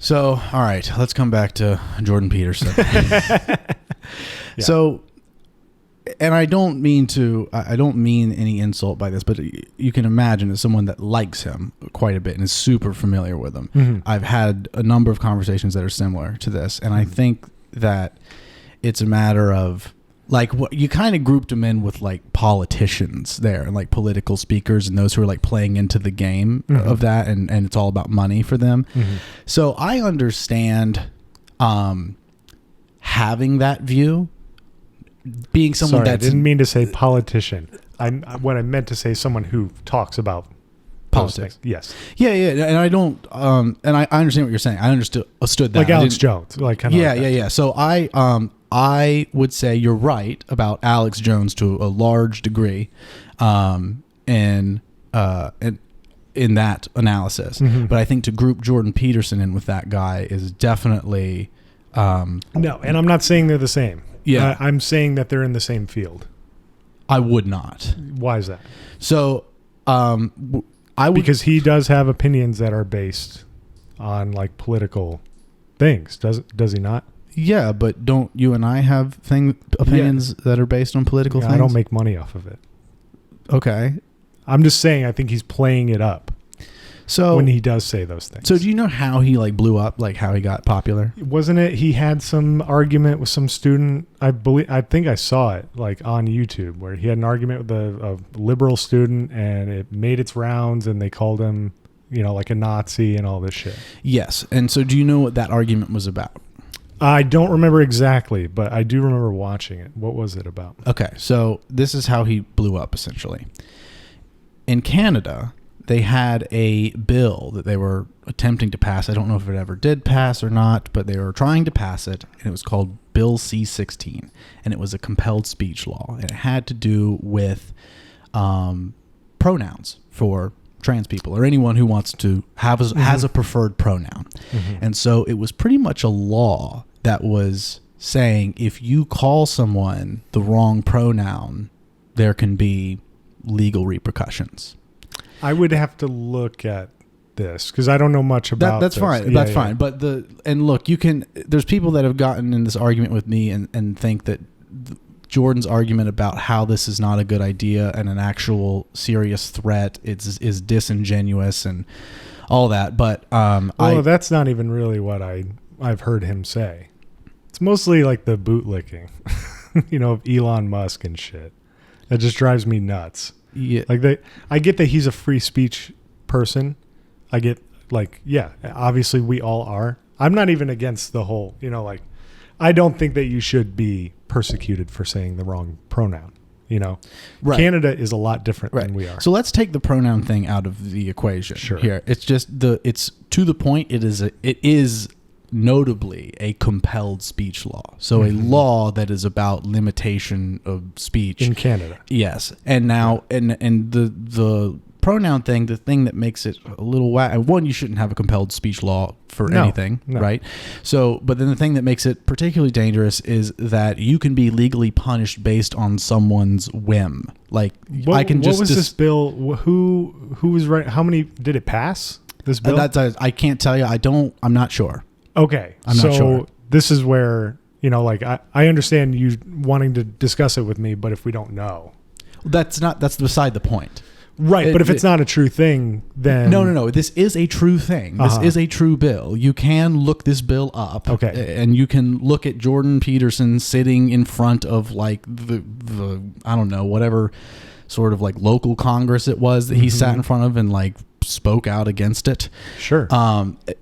So, all right, let's come back to Jordan Peterson. Yeah. So, and I don't mean any insult by this, but you can imagine as someone that likes him quite a bit and is super familiar with him. Mm-hmm. I've had a number of conversations that are similar to this, and I think that it's a matter of like what you kind of grouped them in with like politicians there and like political speakers and those who are like playing into the game of that, and it's all about money for them. Mm-hmm. So I understand having that view. Being someone Sorry, I that's... didn't mean to say politician. What I meant to say someone who talks about politics. Yes. Yeah, and I don't... and I understand what you're saying. I understood that. Like Alex Jones. Like kind of Yeah. So I would say you're right about Alex Jones to a large degree in that analysis. Mm-hmm. But I think to group Jordan Peterson in with that guy is definitely... No, and I'm not saying they're the same. Yeah. I'm saying that they're in the same field. I would not. Why is that? So I would... Because he does have opinions that are based on like political things. Does he not? Yeah, but don't you and I have opinions that are based on political things? I don't make money off of it. Okay. I'm just saying I think he's playing it up when he does say those things. So do you know how he like blew up, like how he got popular? Wasn't it he had some argument with some student? I think I saw it like on YouTube where he had an argument with a liberal student and it made its rounds and they called him, like a Nazi and all this shit. Yes. And so do you know what that argument was about? I don't remember exactly, but I do remember watching it. What was it about? Okay, so this is how he blew up, essentially. In Canada, they had a bill that they were attempting to pass. I don't know if it ever did pass or not, but they were trying to pass it, and it was called Bill C-16, and it was a compelled speech law, and it had to do with pronouns for trans people or anyone who wants to has a preferred pronoun. Mm-hmm. And so it was pretty much a law that was saying if you call someone the wrong pronoun, there can be legal repercussions. I would have to look at this because I don't know much about that's this. fine. Yeah, that's fine. But look, there's people that have gotten in this argument with me and think that Jordan's argument about how this is not a good idea and an actual serious threat is disingenuous and all that. But that's not even really what I've heard him say. It's mostly like the bootlicking, of Elon Musk and shit. That just drives me nuts. Yeah. I get that he's a free speech person. I get obviously we all are. I'm not even against the whole, I don't think that you should be persecuted for saying the wrong pronoun. Right. Canada is a lot different than we are. So let's take the pronoun thing out of the equation. Sure. Here, it's just it's to the point. It is notably a compelled speech law. So a law that is about limitation of speech in Canada. Yes, and now and the pronoun thing, the thing that makes it a little one, you shouldn't have a compelled speech law for anything, right? So, but then the thing that makes it particularly dangerous is that you can be legally punished based on someone's whim. Like what was this bill? Who was right? How many did it pass? This bill? I can't tell you. I'm not sure. Okay, I'm not sure. This is where I understand you wanting to discuss it with me, but if we don't know, that's beside the point. Right, but if it's not a true thing, then... No. This is a true thing. This is a true bill. You can look this bill up. Okay. And you can look at Jordan Peterson sitting in front of like the I don't know, whatever sort of like local Congress it was that he sat in front of and like spoke out against it. Sure.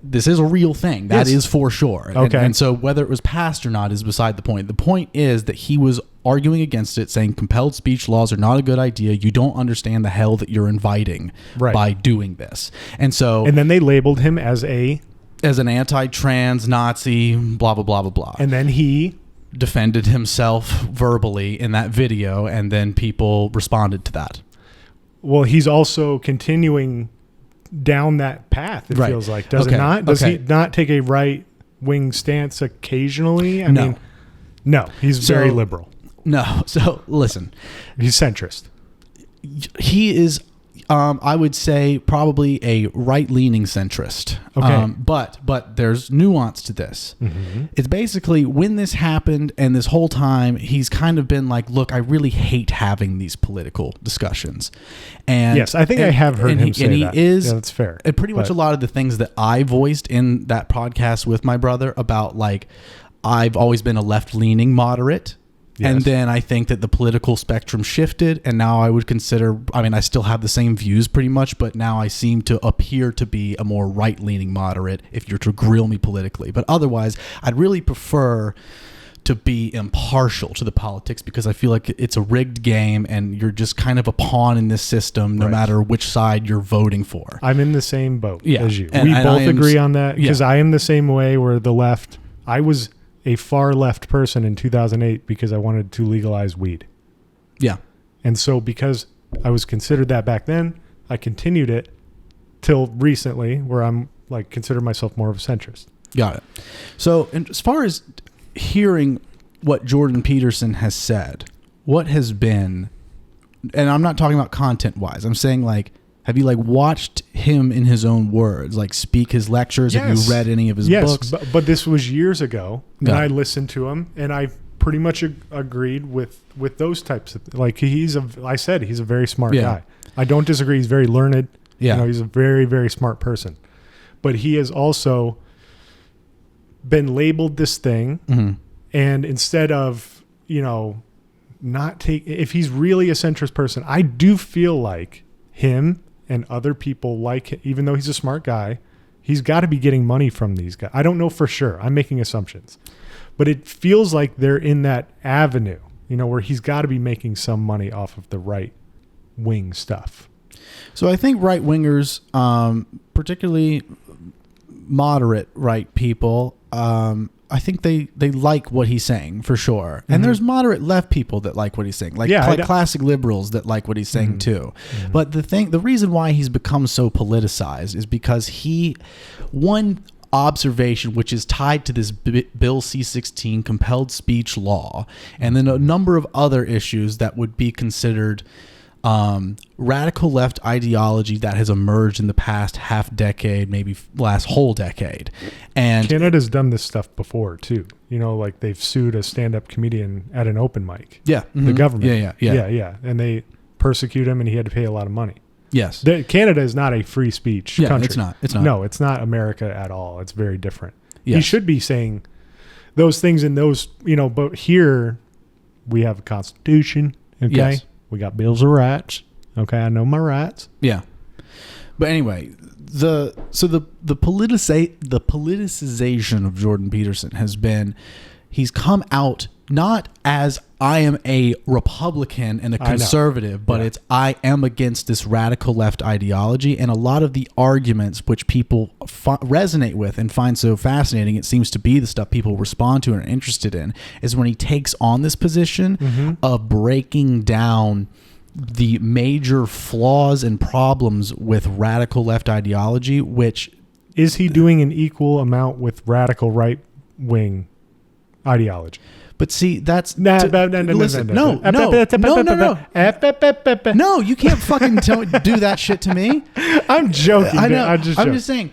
This is a real thing. That is for sure. Okay. And so whether it was passed or not is beside the point. The point is that he was arguing against it, saying compelled speech laws are not a good idea. You don't understand the hell that you're inviting by doing this. And then they labeled him as an anti-trans Nazi, blah, blah, blah, blah, blah. And then he defended himself verbally in that video, and then people responded to that. Well, he's also continuing down that path, it feels like. Does it not? Does he not take a right-wing stance occasionally? I mean, no, he's very liberal. No. So listen, he's centrist. He is. I would say probably a right-leaning centrist. Okay. But there's nuance to this. Mm-hmm. It's basically when this happened and this whole time, he's kind of been like, look, I really hate having these political discussions. And yes, I think I have heard him say that. Yeah, that's fair. And pretty much a lot of the things that I voiced in that podcast with my brother about, like, I've always been a left-leaning moderate. Yes. And then I think that the political spectrum shifted, and now I would consider, I mean, I still have the same views pretty much, but now I seem to appear to be a more right-leaning moderate if you're to grill me politically. But otherwise, I'd really prefer to be impartial to the politics, because I feel like it's a rigged game and you're just kind of a pawn in this system no matter which side you're voting for. I'm in the same boat as you. And we both agree on that, because I am the same way, where the left, I was a far left person in 2008 because I wanted to legalize weed. Yeah. And so because I was considered that back then, I continued it till recently, where I'm like, consider myself more of a centrist. Got it. So, and as far as hearing what Jordan Peterson has said, what has been, and I'm not talking about content wise, I'm saying, like, have you, like, watched him in his own words, like, speak his lectures? Yes. Have you read any of his books? But this was years ago, and I listened to him, and I pretty much agreed with those types of, like, I said he's a very smart guy. I don't disagree. He's very learned. Yeah. You know, he's a very, very smart person. But he has also been labeled this thing, and instead of, you know, not take, if he's really a centrist person, I do feel like him and other people like him, even though he's a smart guy, he's got to be getting money from these guys. I don't know for sure. I'm making assumptions. But it feels like they're in that avenue, you know, where he's got to be making some money off of the right wing stuff. So I think right wingers, particularly moderate right people, I think they like what he's saying, for sure. And there's moderate left people that like what he's saying, like classic liberals that like what he's saying too. But the reason why he's become so politicized is because one observation, which is tied to this Bill C-16 compelled speech law, and then a number of other issues that would be considered radical left ideology that has emerged in the past half decade, maybe last whole decade. And Canada's done this stuff before too. You know, like they've sued a stand-up comedian at an open mic. Yeah. The government. Yeah. And they persecute him, and he had to pay a lot of money. Yes. Canada is not a free speech country. It's not. No, it's not America at all. It's very different. Yes. He should be saying those things in those, you know, but here we have a constitution. Okay. Yes. We got bills of rights. Okay. I know my rights. Yeah. But anyway, the politicization of Jordan Peterson has been, he's come out not as I am a Republican and a conservative, but it's I am against this radical left ideology. And a lot of the arguments which people resonate with and find so fascinating, it seems to be the stuff people respond to and are interested in, is when he takes on this position of breaking down the major flaws and problems with radical left ideology, which... Is he doing an equal amount with radical right-wing ideology? But see, that's... No, you can't fucking do that shit to me. I'm joking. I know. I'm just saying...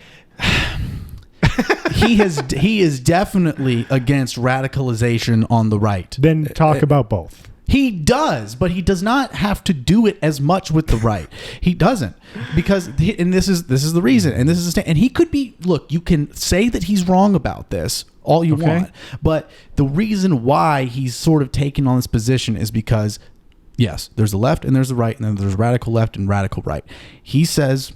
He is definitely against radicalization on the right. Then talk about both. He does, but he does not have to do it as much with the right. He doesn't, because and this is the reason, and this is and he could be. Look, you can say that he's wrong about this all you want, but the reason why he's sort of taking on this position is because, yes, there's the left and there's the right, and then there's radical left and radical right. He says,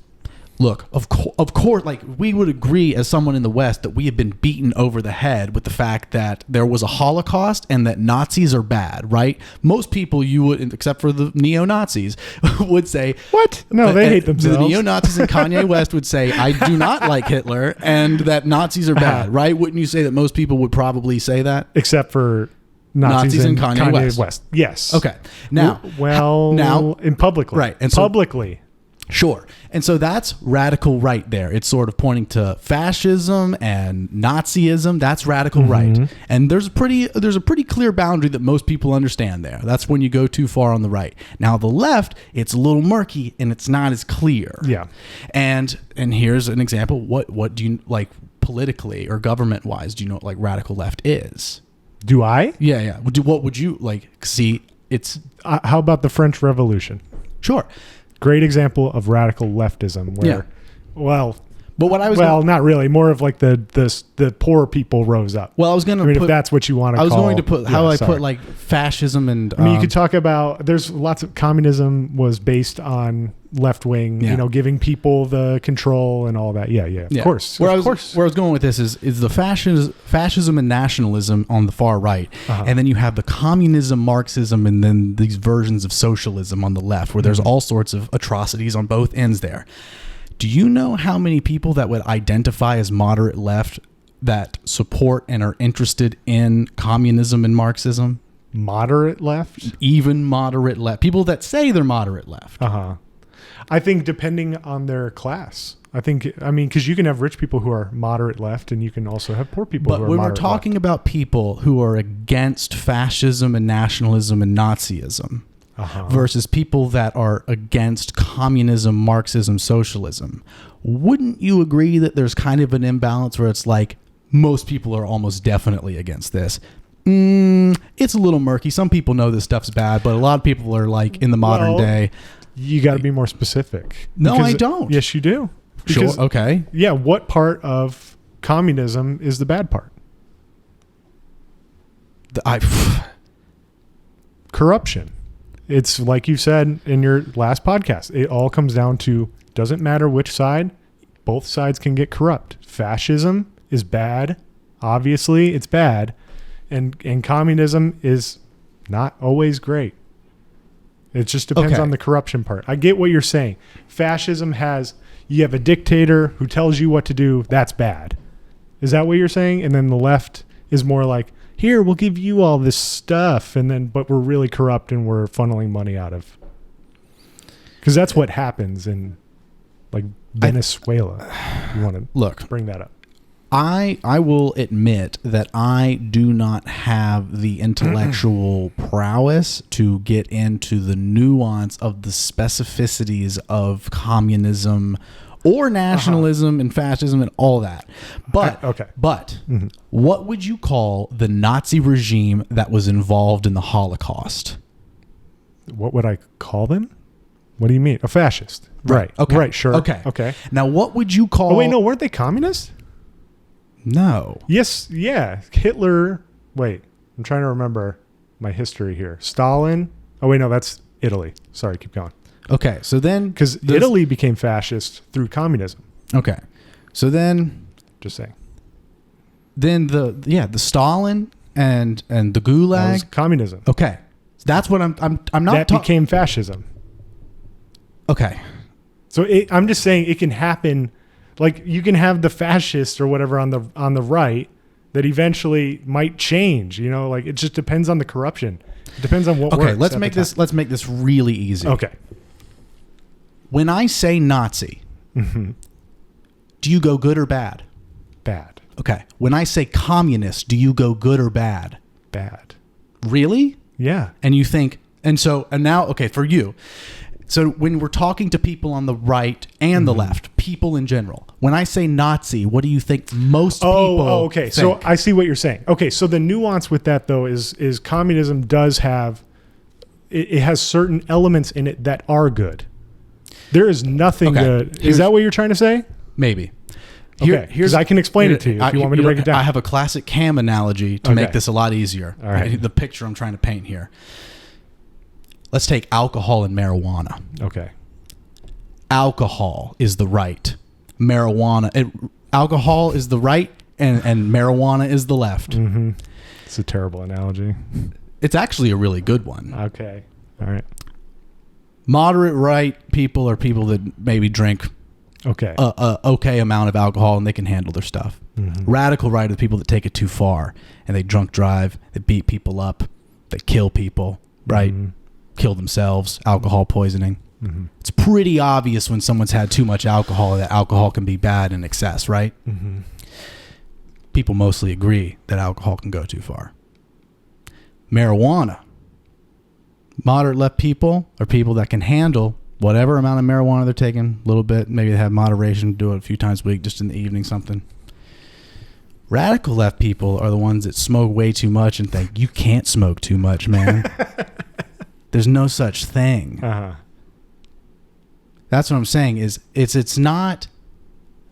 look, of course, like, we would agree as someone in the West that we have been beaten over the head with the fact that there was a Holocaust and that Nazis are bad, right? Most people, you would, except for the neo-Nazis, would say... What? No, they hate themselves. The neo-Nazis and Kanye West would say, I do not like Hitler and that Nazis are bad, right? Wouldn't you say that most people would probably say that? Except for... Nazis and Kanye West. Yes. Okay. Now... Now, in publicly. Right. And publicly. Sure. And so that's radical right there. It's sort of pointing to fascism and Nazism. That's radical right. And there's a pretty clear boundary that most people understand there. That's when you go too far on the right. Now the left, it's a little murky and it's not as clear. Yeah. And here's an example. What do you like politically or government wise? Do you know what like radical left is? Do I? Yeah. What would you like see? It's how about the French Revolution? Sure. Great example of radical leftism where, but what I was not really, more of like the poor people rose up. Well, I was going to put, if that's what you want to call. I was going to put put like fascism and I mean, you could talk about, there's lots of communism was based on left wing, giving people the control and all that. Yeah. Of course. Where I was going with this is the fascism and nationalism on the far right. And then you have the communism, Marxism, and then these versions of socialism on the left, where there's all sorts of atrocities on both ends there. Do you know how many people that would identify as moderate left that support and are interested in communism and Marxism? Moderate left? Even moderate left. People that say they're moderate left. I think depending on their class. Because you can have rich people who are moderate left, and you can also have poor people who are moderate left. But when we're talking about people who are against fascism and nationalism and Nazism, versus people that are against communism, Marxism, socialism, wouldn't you agree that there's kind of an imbalance where it's like most people are almost definitely against this? It's a little murky. Some people know this stuff's bad, but a lot of people are like in the modern day. You got to be more specific. No, I don't. Yes, you do. Sure. Okay. Yeah. What part of communism is the bad part? Corruption. It's like you said in your last podcast. It all comes down to, doesn't matter which side, both sides can get corrupt. Fascism is bad. Obviously, it's bad. And communism is not always great. It just depends on the corruption part. I get what you're saying. Fascism you have a dictator who tells you what to do. That's bad. Is that what you're saying? And then the left is more like, here, we'll give you all this stuff, but we're really corrupt and we're funneling money out of. Because that's what happens in like Venezuela. You want to bring that up? I will admit that I do not have the intellectual prowess to get into the nuance of the specificities of communism or nationalism and fascism and all that. But what would you call the Nazi regime that was involved in the Holocaust? What would I call them? What do you mean? A fascist. Right. Okay. Right. Sure. Okay. Now, what would you call... Oh, wait, no. Weren't they communists? No. Yes. Yeah. Hitler. Wait. I'm trying to remember my history here. Stalin. Oh, wait. No, that's Italy. Sorry. Keep going. Okay. So then... Because Italy became fascist through communism. Okay. So then... Just saying. Then the Stalin and the Gulag... That was communism. Okay. That's what I'm not... That became fascism. Okay. So I'm just saying it can happen. Like you can have the fascist or whatever on the right that eventually might change. Like it just depends on the corruption. It depends on what works. Okay, let's make this really easy. Okay. When I say Nazi, do you go good or bad? Bad. Okay. When I say communist, do you go good or bad? Bad. Really? Yeah. And you think, and now, okay, for you. So when we're talking to people on the right and the left, people in general, when I say Nazi, what do you think most people okay. think? So I see what you're saying. Okay, so the nuance with that though is communism does have, it has certain elements in it that are good. There is nothing good. Is that what you're trying to say? Maybe. Here's I can explain it to you if you want me to break it down. I have a classic Cam analogy to make this a lot easier. All right. The picture I'm trying to paint here. Let's take alcohol and marijuana. Okay. Alcohol is the right. Alcohol is the right and marijuana is the left. Mm-hmm. It's a terrible analogy. It's actually a really good one. Okay. All right. Moderate right people are people that maybe drink a okay amount of alcohol and they can handle their stuff. Mm-hmm. Radical right are the people that take it too far and they drunk drive, they beat people up, they kill people, right? Mm-hmm. Kill themselves, alcohol poisoning. Mm-hmm. It's pretty obvious when someone's had too much alcohol that alcohol can be bad in excess, right? Mm-hmm. People mostly agree that alcohol can go too far. Marijuana. Moderate left people are people that can handle whatever amount of marijuana they're taking, a little bit. Maybe they have moderation, do it a few times a week, just in the evening, something. Radical left people are the ones that smoke way too much and think, you can't smoke too much, man. There's no such thing. Uh-huh. That's what I'm saying is it's not,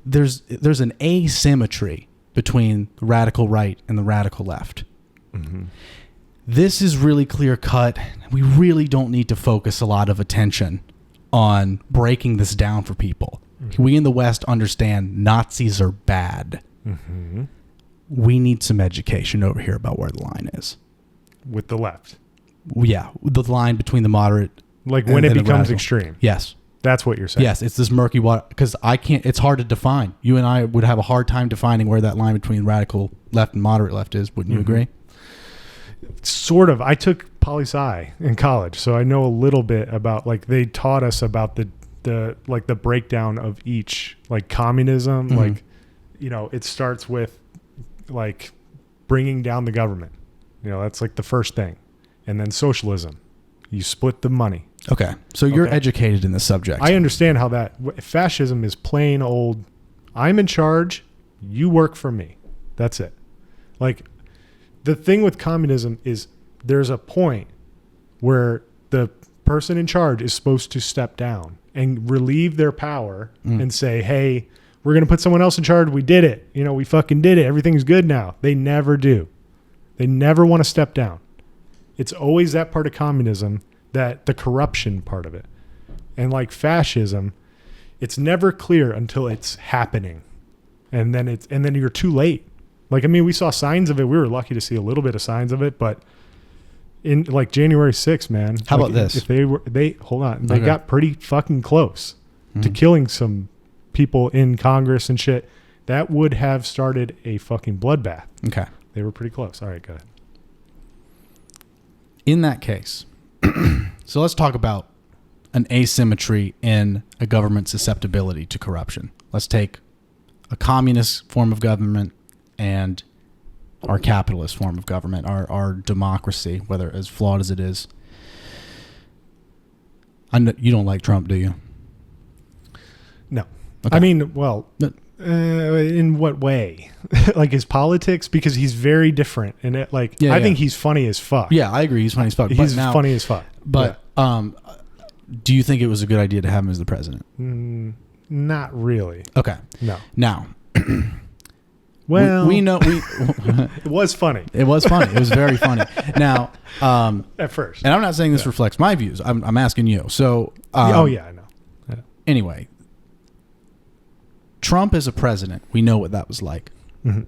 there's an asymmetry between the radical right and the radical left. Mm-hmm. This is really clear cut. We really don't need to focus a lot of attention on breaking this down for people. Mm-hmm. We in the West understand Nazis are bad. Mm-hmm. We need some education over here about where the line is. With the left. Yeah, the line between the moderate, like when it becomes radical. Extreme. Yes. That's what you're saying. Yes, it's this murky water because it's hard to define. You and I would have a hard time defining where that line between radical left and moderate left is. Wouldn't you agree? Sort of. I took poli-sci in college, so I know a little bit about, like, they taught us about the breakdown of each, like communism. Mm-hmm. Like, you know, it starts with like bringing down the government. You know, that's like the first thing. And then socialism. You split the money. Okay. So you're educated in the subject. I understand how that fascism is plain old. I'm in charge. You work for me. That's it. Like, the thing with communism is there's a point where the person in charge is supposed to step down and relieve their power and say, hey, we're going to put someone else in charge. We did it. You know, we fucking did it. Everything's good now. They never do. They never want to step down. It's always that part of communism, that the corruption part of it. And like fascism, it's never clear until it's happening. And then you're too late. Like, I mean, we saw signs of it. We were lucky to see a little bit of signs of it, but in like January 6th, man. How like, about this? If they hold on, they got pretty fucking close to killing some people in Congress and shit. That would have started a fucking bloodbath. Okay. They were pretty close. All right, go ahead. In that case, so let's talk about an asymmetry in a government's susceptibility to corruption. Let's take a communist form of government and our capitalist form of government, our democracy, whether as flawed as it is. You don't like Trump, do you? No. Okay. I mean, well, in what way? Like his politics? Because he's very different. And I think he's funny as fuck. Yeah, I agree. He's funny as fuck. He's funny as fuck. But do you think it was a good idea to have him as the president? Not really. Okay. No. Now, well, we know it was funny. It was funny. It was very funny. Now, at first, and I'm not saying this reflects my views. I'm asking you. So, oh yeah, I know. Yeah. Anyway, Trump as a president, we know what that was like. Mm-hmm.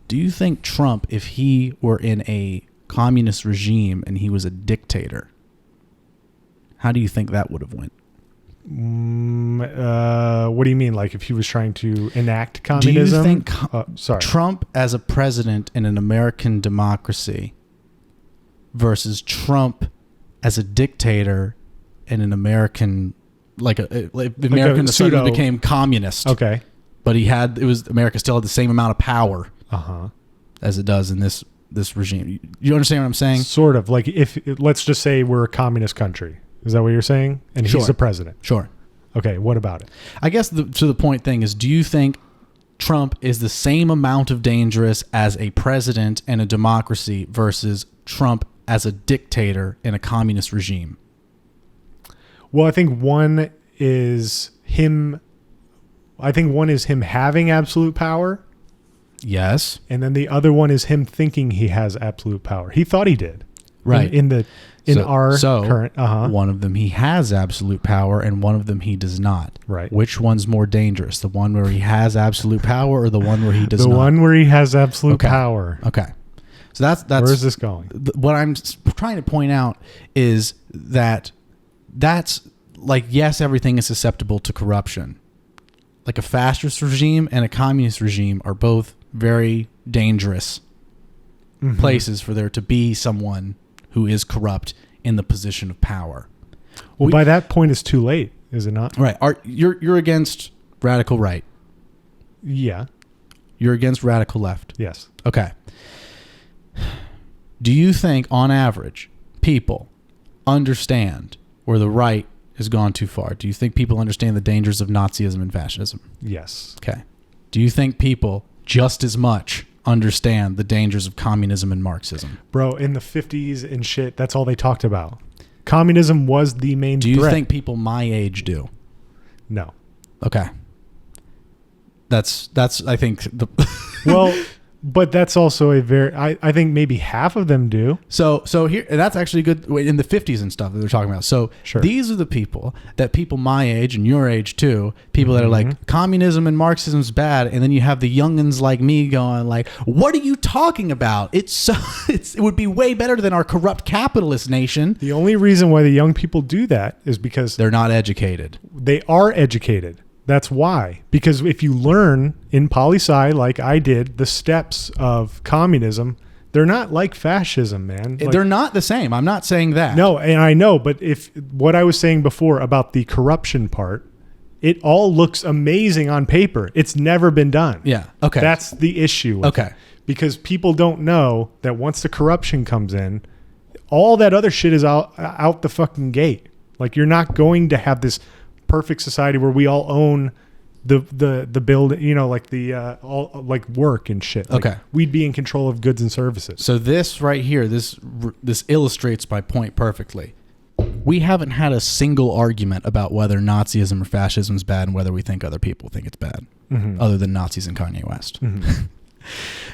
Do you think Trump, if he were in a communist regime and he was a dictator, how do you think that would have went? What do you mean? Like if he was trying to enact communism? Do you think Trump as a president in an American democracy versus Trump as a dictator in an American, American suddenly became communist. Okay. But America still had the same amount of power as it does in this regime. You understand what I'm saying? Sort of. Like let's just say we're a communist country. Is that what you're saying? And he's the president. Sure. Okay, what about it? I guess to the point thing is, do you think Trump is the same amount of dangerous as a president in a democracy versus Trump as a dictator in a communist regime? Well, I think one is him having absolute power. Yes. And then the other one is him thinking he has absolute power. He thought he did. Right. Our current. One of them he has absolute power and one of them he does not. Right. Which one's more dangerous? The one where he has absolute power or the one where he does not? The one where he has absolute power. Okay. So that's where is this going? What I'm trying to point out is that's like, yes, everything is susceptible to corruption. Like a fascist regime and a communist regime are both very dangerous places for there to be someone who is corrupt in the position of power. Well, by that point, it's too late, is it not? Right. You're against radical right. Yeah. You're against radical left. Yes. Okay. Do you think, on average, people understand where the right has gone too far? Do you think people understand the dangers of Nazism and fascism? Yes. Okay. Do you think people just as much understand the dangers of communism and Marxism? Bro, in the 50s and shit, that's all they talked about. Communism was the main Do you threat. think people my age do? No. Okay. That's I think the Well, but that's also a very I think maybe half of them do. So here, that's actually good in the 50s and stuff that they're talking about. So Sure. These are the people my age and your age too, people that are like, communism and Marxism's bad, and then you have the youngins like me going like, what are you talking about? It would be way better than our corrupt capitalist nation. The only reason why the young people do that is because They're not educated. they are educated. That's why. Because if you learn in poli-sci, like I did, the steps of communism, they're not like fascism, man. Like, They're not the same. I'm not saying that. no, and I know, but if what I was saying before about the corruption part, it all looks amazing on paper. It's never been done. Yeah. Okay. That's the issue. with Okay. it. Because people don't know that once the corruption comes in, all that other shit is out the fucking gate. Like, you're not going to have this perfect society where we all own the build, like the all like work and shit. Like, Okay. we'd be in control of goods and services. So this right here, this illustrates my point perfectly. We haven't had a single argument about whether Nazism or fascism is bad and whether we think other people think it's bad, other than Nazis and Kanye West.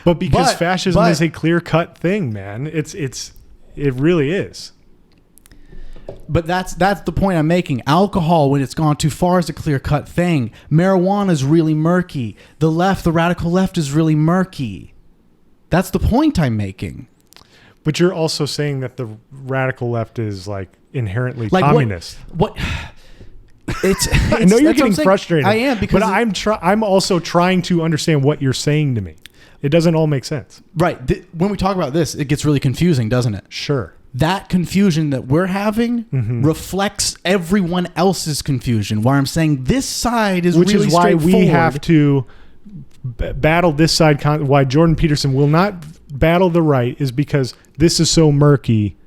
But because But- fascism but- is a clear-cut thing, man. It really is. But that's the point I'm making. Alcohol, when it's gone too far, is a clear-cut thing. Marijuana is really murky. The radical left is really murky. That's the point I'm making. But you're also saying that the radical left is like inherently Like communist. What it's I know you're getting frustrated. I am, because but I'm also trying to understand what you're saying to me. It doesn't all make sense. right. When we talk about this, it gets really confusing, doesn't it? Sure. That confusion that we're having reflects everyone else's confusion. Where I'm saying this side is Which really is why we straightforward. have to battle this side. Why Jordan Peterson will not battle the right is because this is so murky.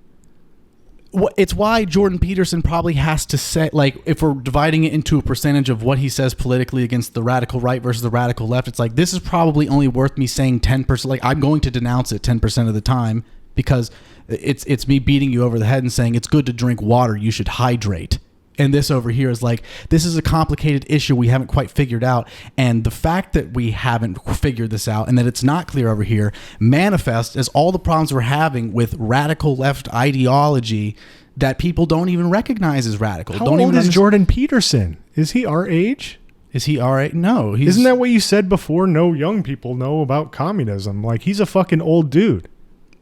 It's why Jordan Peterson probably has to say, like, if we're dividing it into a percentage of what he says politically against the radical right versus the radical left, it's like, this is probably only worth me saying 10%. Like, I'm going to denounce it 10% of the time because it's me beating you over the head and saying it's good to drink water. You should hydrate. And this over here is like, this is a complicated issue we haven't quite figured out. And the fact that we haven't figured this out and that it's not clear over here manifests as all the problems we're having with radical left ideology that people don't even recognize as radical. How don't old even is Jordan Peterson? Is he our age? Is he all right? No. Isn't that what you said before? No young people know about communism. Like, he's a fucking old dude.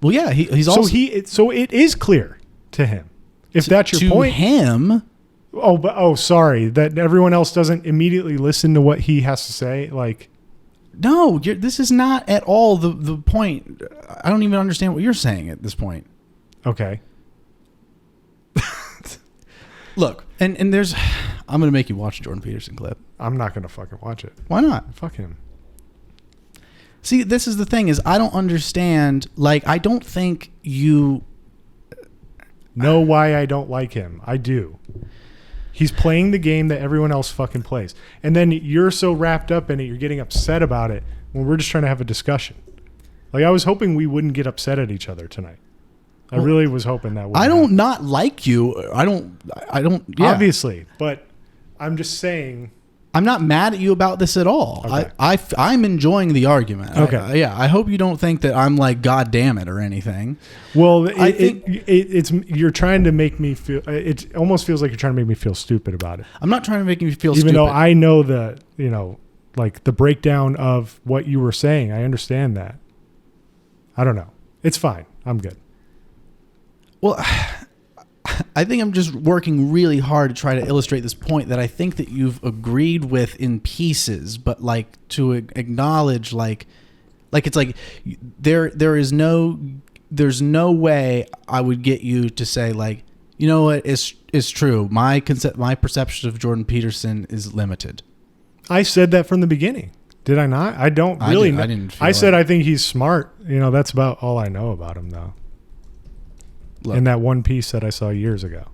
Well, yeah, he's also... So it is clear to him. If that's your to point. him... Sorry, that everyone else doesn't immediately listen to what he has to say. Like, no, this is not at all the point. I don't even understand what you're saying at this point. okay, Look, and there's... I'm going to make you watch a Jordan Peterson clip. I'm not gonna fucking watch it. Why not? Fuck him. See, this is the thing, is I don't understand. Like, I don't think you... Know why I don't like him. I do. He's playing the game that everyone else fucking plays. And then you're so wrapped up in it, you're getting upset about it when we're just trying to have a discussion. Like, I was hoping we wouldn't get upset at each other tonight. I really was hoping that would. I don't not like you. I don't. Yeah. Obviously, but I'm just saying. I'm not mad at you about this at all. Okay. I'm enjoying the argument. Okay. Yeah. I hope you don't think that I'm like, God damn it, or anything. Well, I think it's you're trying to make me feel. It almost feels like you're trying to make me feel stupid about it. I'm not trying to make you feel Even stupid. though I know like the breakdown of what you were saying, I understand that. I don't know. It's fine. I'm good. Well, I think I'm just working really hard to try to illustrate this point that I think that you've agreed with in pieces, but like to acknowledge like it's like there's no way I would get you to say like, you know what, as is true. My perception of Jordan Peterson is limited. I said that from the beginning. Did I not? I don't really know. I didn't feel I said I think he's smart. That's about all I know about him, though. Look, In that one piece that I saw years ago.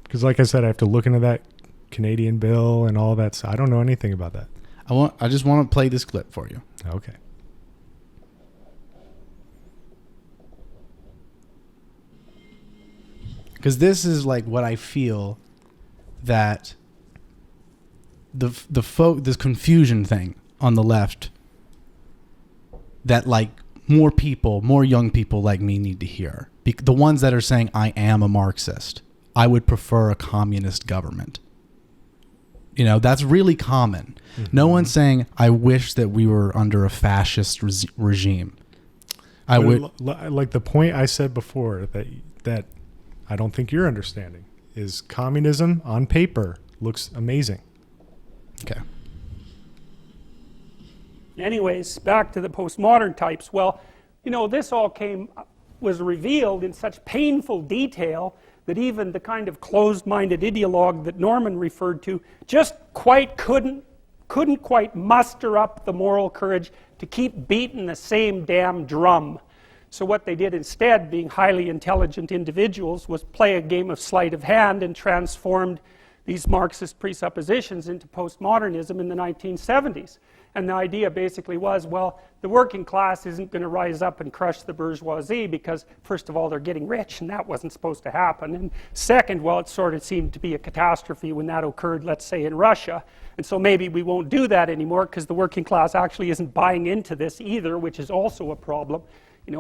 Because like I said, I have to look into that Canadian bill and all that. So I don't know anything about that. I just want to play this clip for you. Okay. Because this is like what I feel that this confusion thing on the left that like more young people like me need to hear. The ones that are saying I am a Marxist. I would prefer a communist government. That's really common. Mm-hmm. No one's saying I wish that we were under a fascist regime. Like the point I said before that I don't think you're understanding is communism on paper looks amazing. Okay. Anyways, back to the postmodern types. Well, this all was revealed in such painful detail that even the kind of closed-minded ideologue that Norman referred to just couldn't quite muster up the moral courage to keep beating the same damn drum. So what they did instead, being highly intelligent individuals, was play a game of sleight of hand and transformed these Marxist presuppositions into postmodernism in the 1970s. And the idea basically was, well, the working class isn't going to rise up and crush the bourgeoisie because, first of all, they're getting rich, and that wasn't supposed to happen. And second, well, it sort of seemed to be a catastrophe when that occurred, let's say, in Russia. And so maybe we won't do that anymore because the working class actually isn't buying into this either, which is also a problem.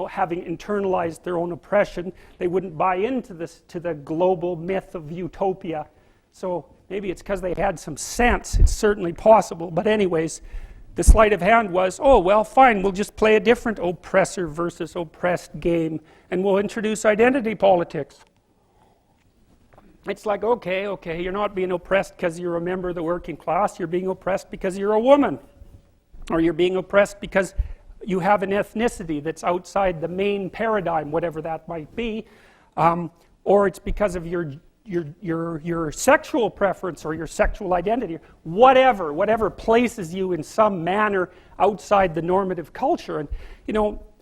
Having internalized their own oppression, they wouldn't buy into the global myth of utopia. So maybe it's because they had some sense. It's certainly possible. But anyways, the sleight of hand was, oh, well, fine, we'll just play a different oppressor versus oppressed game, and we'll introduce identity politics. It's like, okay, you're not being oppressed because you're a member of the working class. You're being oppressed because you're a woman. Or you're being oppressed because you have an ethnicity that's outside the main paradigm, whatever that might be. Or it's because of your sexual preference or your sexual identity, whatever places you in some manner outside the normative culture. And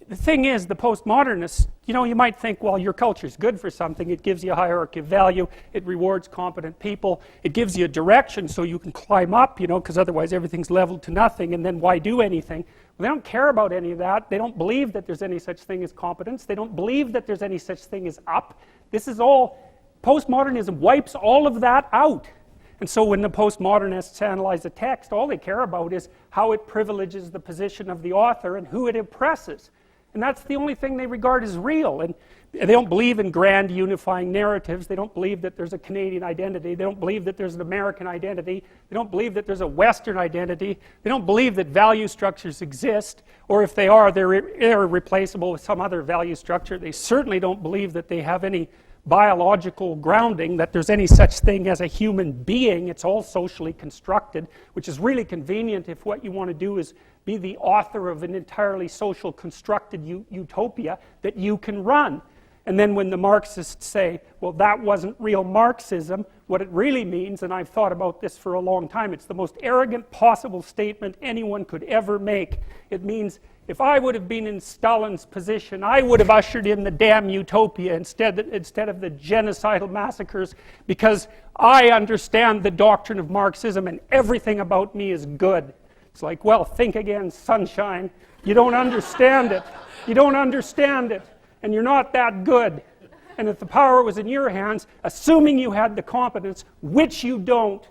the thing is, the postmodernists, you might think, well, your culture is good for something. It gives you a hierarchy of value. It rewards competent people. It gives you a direction so you can climb up, because otherwise everything's leveled to nothing, and then why do anything? Well, they don't care about any of that. They don't believe that there's any such thing as competence. They don't believe that there's any such thing as up. This is all, postmodernism wipes all of that out. And so when the postmodernists analyze a text, all they care about is how it privileges the position of the author and who it oppresses. And that's the only thing they regard as real. And they don't believe in grand unifying narratives. They don't believe that there's a Canadian identity. They don't believe that there's an American identity. They don't believe that there's a Western identity. They don't believe that value structures exist, or if they are, they're irreplaceable with some other value structure. They certainly don't believe that they have any biological grounding, that there's any such thing as a human being. It's all socially constructed, which is really convenient if what you want to do is be the author of an entirely social constructed utopia that you can run. And then when the Marxists say, well, that wasn't real Marxism, what it really means, and I've thought about this for a long time, it's the most arrogant possible statement anyone could ever make. It means, if I would have been in Stalin's position, I would have ushered in the damn utopia instead of the genocidal massacres, because I understand the doctrine of Marxism and everything about me is good. It's like, well, think again, sunshine. You don't understand it. You don't understand it. And you're not that good. And if the power was in your hands, assuming you had the competence, which you don't,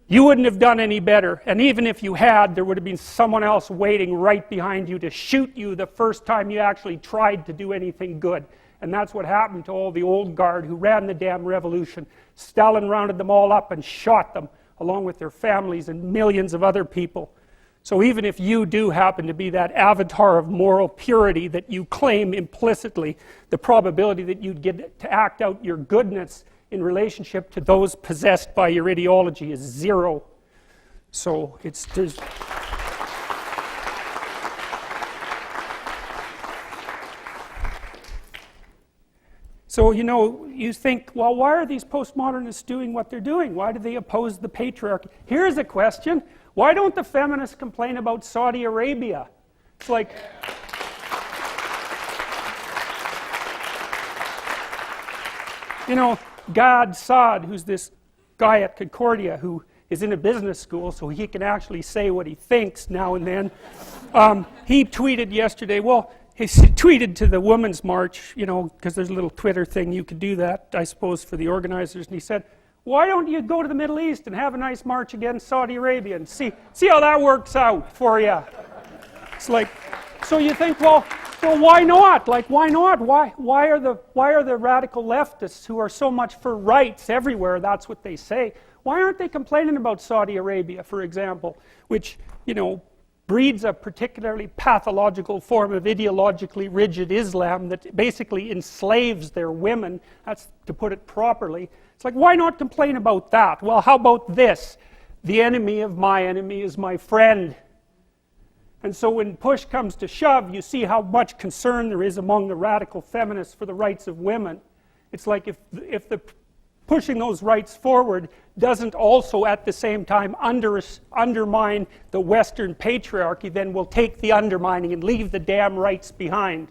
you wouldn't have done any better. And even if you had, there would have been someone else waiting right behind you to shoot you the first time you actually tried to do anything good. And that's what happened to all the old guard who ran the damn revolution. Stalin rounded them all up and shot them, along with their families and millions of other people. So even if you do happen to be that avatar of moral purity that you claim implicitly, the probability that you'd get to act out your goodness in relationship to those possessed by your ideology is zero. So there's So, you think, well, why are these postmodernists doing what they're doing? Why do they oppose the patriarchy? Here's a question. Why don't the feminists complain about Saudi Arabia? It's like... Gad Saad, who's this guy at Concordia who is in a business school, so he can actually say what he thinks now and then. He tweeted yesterday, he tweeted to the Women's March, because there's a little Twitter thing, you could do that, I suppose, for the organizers, and he said, why don't you go to the Middle East and have a nice march against Saudi Arabia and see how that works out for you? It's like, so you think, well, why not? Like, why not? Why are the radical leftists who are so much for rights everywhere, that's what they say, why aren't they complaining about Saudi Arabia, for example, which, breeds a particularly pathological form of ideologically rigid Islam that basically enslaves their women, that's to put it properly. It's like, why not complain about that? Well, how about this? The enemy of my enemy is my friend. And so when push comes to shove, you see how much concern there is among the radical feminists for the rights of women. It's like if the pushing those rights forward doesn't also at the same time undermine the Western patriarchy, then we'll take the undermining and leave the damn rights behind.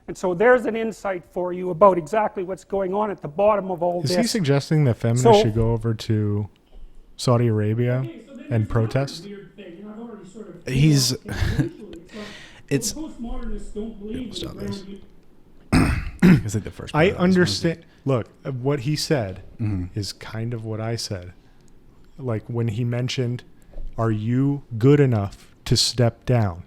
And so there's an insight for you about exactly what's going on at the bottom of all this. Is he suggesting that feminists should go over to Saudi Arabia and protest? He's... it's... Postmodernists don't believe It's like the first I understand. Look, what he said is kind of what I said. Like when he mentioned, are you good enough to step down?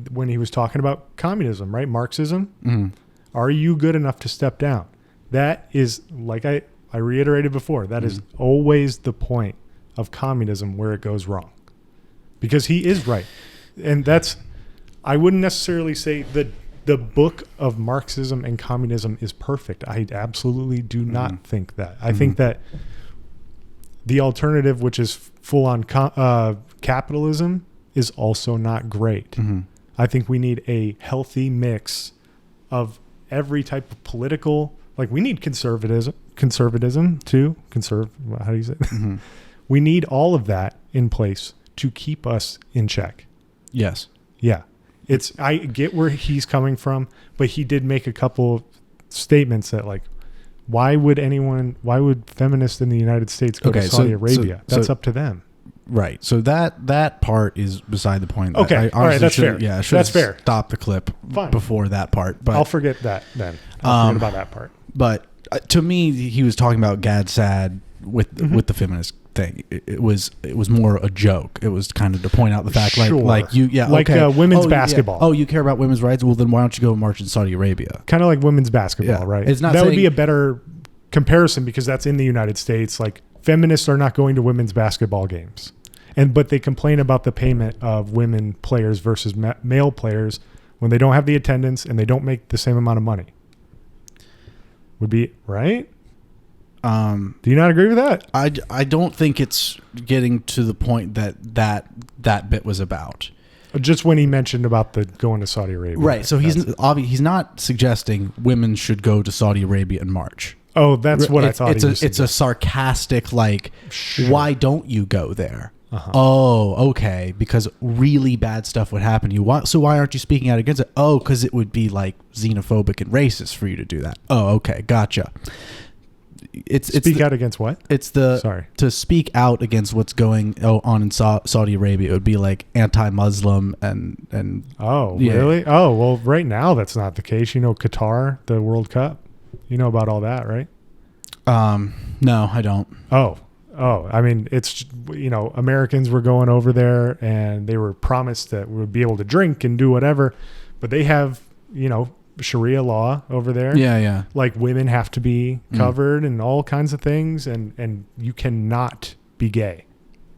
When he was talking about communism, right? Marxism. Are you good enough to step down? That is, like I reiterated before, that is always the point of communism where it goes wrong. Because he is right. And that's, I wouldn't necessarily say that the book of Marxism and communism is perfect. I absolutely do not think that. I think that the alternative, which is full-on capitalism, is also not great. I think we need a healthy mix of every type of political, like we need conservatism too. How do you say it? We need all of that in place to keep us in check. Yes. Yeah. I get where he's coming from, but he did make a couple statements that like, why would feminists in the United States go to Saudi Arabia? That's up to them. Right. So that part is beside the point. Okay. All right. That's fair. Yeah. I should that's fair. Stop the clip before that part. But I'll forget that then. I'll forget about that part. But to me, he was talking about Gad Saad with the feminist thing. It was more a joke. It was kind of to point out the fact, women's basketball. Yeah. Oh, you care about women's rights? Well, then why don't you go march in Saudi Arabia? Kind of like women's basketball, right? It's not that would be a better comparison because that's in the United States. Like feminists are not going to women's basketball games, but they complain about the payment of women players versus male players when they don't have the attendance and they don't make the same amount of money. Would be right. Do you not agree with that? I don't think it's getting to the point that bit was about. Just when he mentioned about the going to Saudi Arabia. Right. So he's not suggesting women should go to Saudi Arabia and march. Oh, that's what I thought. It's a sarcastic why don't you go there? Oh, okay. Because really bad stuff would happen to you. So why aren't you speaking out against it? Oh, because it would be like xenophobic and racist for you to do that. Oh, okay. Gotcha. Speak out against what? To speak out against what's going on in Saudi Arabia. It would be like anti-Muslim and really? Oh, well, right now that's not the case. Qatar, the World Cup. You know about all that, right? No, I don't. Oh, I mean, it's Americans were going over there and they were promised that we would be able to drink and do whatever, but they have Sharia law over there. Yeah. Like women have to be covered and all kinds of things, and you cannot be gay.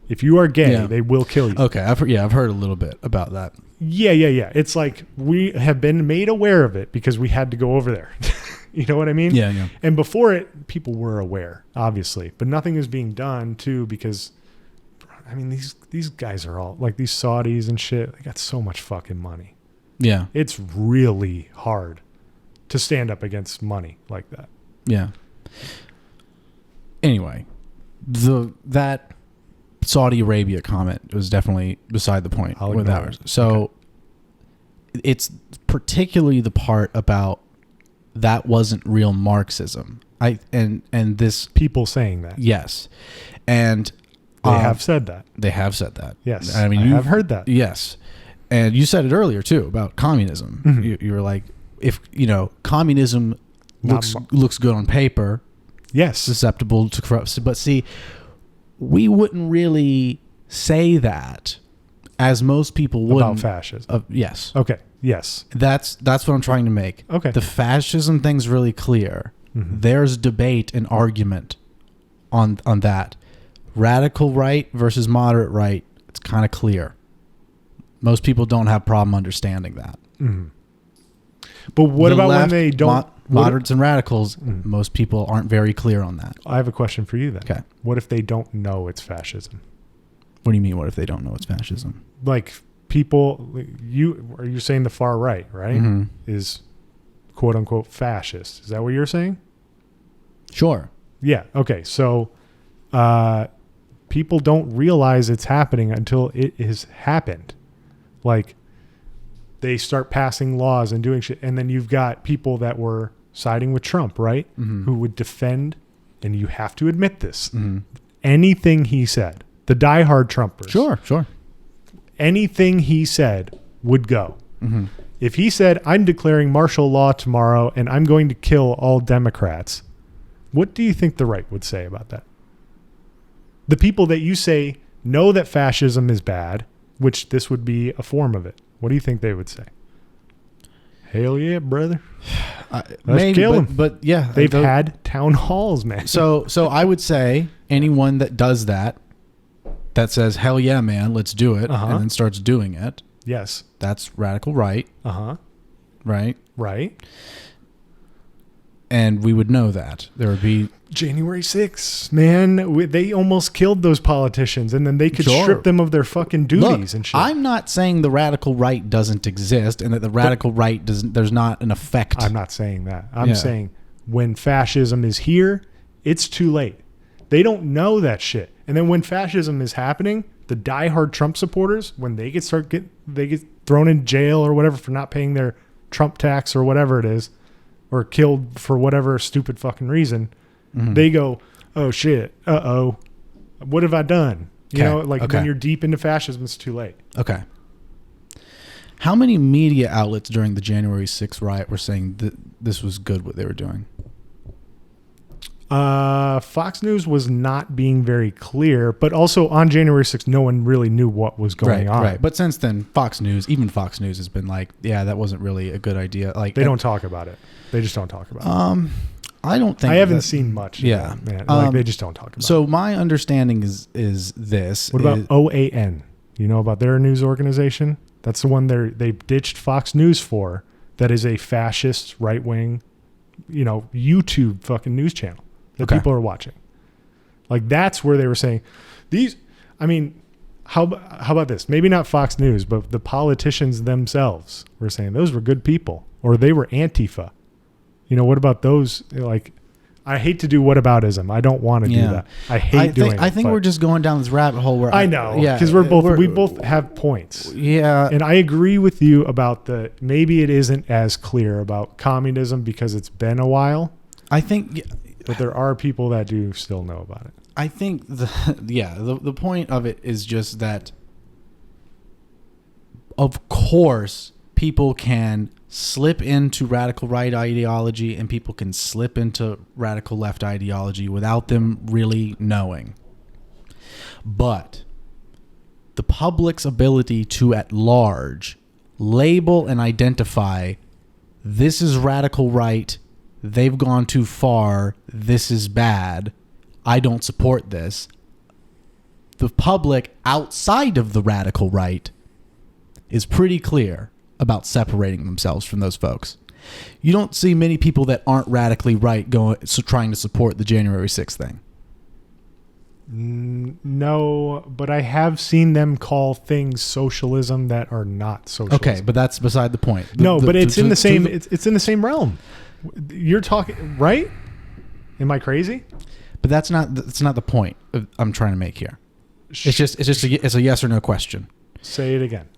If you are gay, they will kill you. Okay, I've heard a little bit about that. Yeah. It's like we have been made aware of it because we had to go over there. You know what I mean? Yeah. And before it, people were aware, obviously, but nothing is being done too because, I mean, these guys are all like these Saudis and shit. They got so much fucking money. Yeah. It's really hard to stand up against money like that. Yeah. Anyway, that Saudi Arabia comment was definitely beside the point. I'll with ignore ours. it. So it's particularly the part about that wasn't real Marxism. And this People saying that. yes, and They have said that. they have said that. Yes. I mean I you have heard that. Yes, and you said it earlier too about communism. Mhm. You were like, if communism Not looks good on paper, Yes. susceptible to corruption. But see, we wouldn't really say that, as most people wouldn't. About fascism. Yes. Okay. Yes. That's what I'm trying to make. Okay. The fascism thing's really clear. Mhm. There's debate and argument on that. Radical right versus moderate right, it's kind of clear. Most people don't have problem understanding that. Mhm. But what The about when left, they don't? moderates and radicals, most people aren't very clear on that. I have a question for you then. Okay. What if they don't know it's fascism? What do you mean, what if they don't know it's fascism? Like people, are you saying the far right, right? Mhm. Is quote unquote fascist. Is that what you're saying? Sure. Yeah. Okay. So people don't realize it's happening until it has happened. Like they start passing laws and doing shit. And then you've got people that were siding with Trump, right? Mhm. Who would defend, and you have to admit this, Mhm. anything he said, the diehard Trumpers, Sure. anything he said would go. Mhm. If he said, I'm declaring martial law tomorrow and I'm going to kill all Democrats, what do you think the right would say about that? The people that you say know that fascism is bad, which this would be a form of it, what do you think they would say? Hell yeah, brother. Let's kill him. But yeah, They've had town halls, man. So I would say anyone that does that says, hell yeah, man, let's do it, Uh-huh. and then starts doing it, Yes. that's radical right, Uh-huh. right? Right. And we would know that. There would be... January 6th, man. They almost killed those politicians, and then they could Sure. strip them of their fucking duties and shit. I'm not saying the radical right doesn't exist and that the radical right doesn't... There's not an effect. I'm not saying that. I'm Yeah. saying when fascism is here, it's too late. They don't know that shit. And then when fascism is happening, the diehard Trump supporters, when they get thrown in jail or whatever for not paying their Trump tax or whatever it is, or killed for whatever stupid fucking reason, they go, oh shit, uh-oh, what have I done? You know, like when you're deep into fascism, it's too late. Okay. How many media outlets during the January 6th riot were saying that this was good what they were doing? Fox News was not being very clear, but also on January 6th, no one really knew what was going on. Right. But since then, even Fox News has been like, yeah, that wasn't really a good idea. Like They don't talk about it. They just don't talk about it. I don't think I haven't seen much. Yeah. Of that, man. Like they just don't talk about it. So my understanding is this. What about OAN? You know about their news organization? That's the one they ditched Fox News for. That is a fascist, right-wing, YouTube fucking news channel that people are watching. Like that's where they were saying these. I mean, how about this? Maybe not Fox News, but the politicians themselves were saying those were good people, or they were Antifa. What about those? Like, I hate to do whataboutism. I don't want to do that. I hate doing it. I think we're just going down this rabbit hole where I know, because we both have points. Yeah, and I agree with you about maybe it isn't as clear about communism because it's been a while. I think, but there are people that do still know about it. I think the point of it is just that, of course, people can slip into radical right ideology and people can slip into radical left ideology without them really knowing. But the public's ability to at large label and identify this is radical right, they've gone too far, this is bad, I don't support this. The public outside of the radical right is pretty clear about separating themselves from those folks. You don't see many people that aren't radically right trying to support the January 6th thing. No, but I have seen them call things socialism that are not socialism. Okay, but that's beside the point. But it's in the same. It's in the same realm. You're talking right? Am I crazy? But that's not the point I'm trying to make here. It's a yes or no question. Say it again.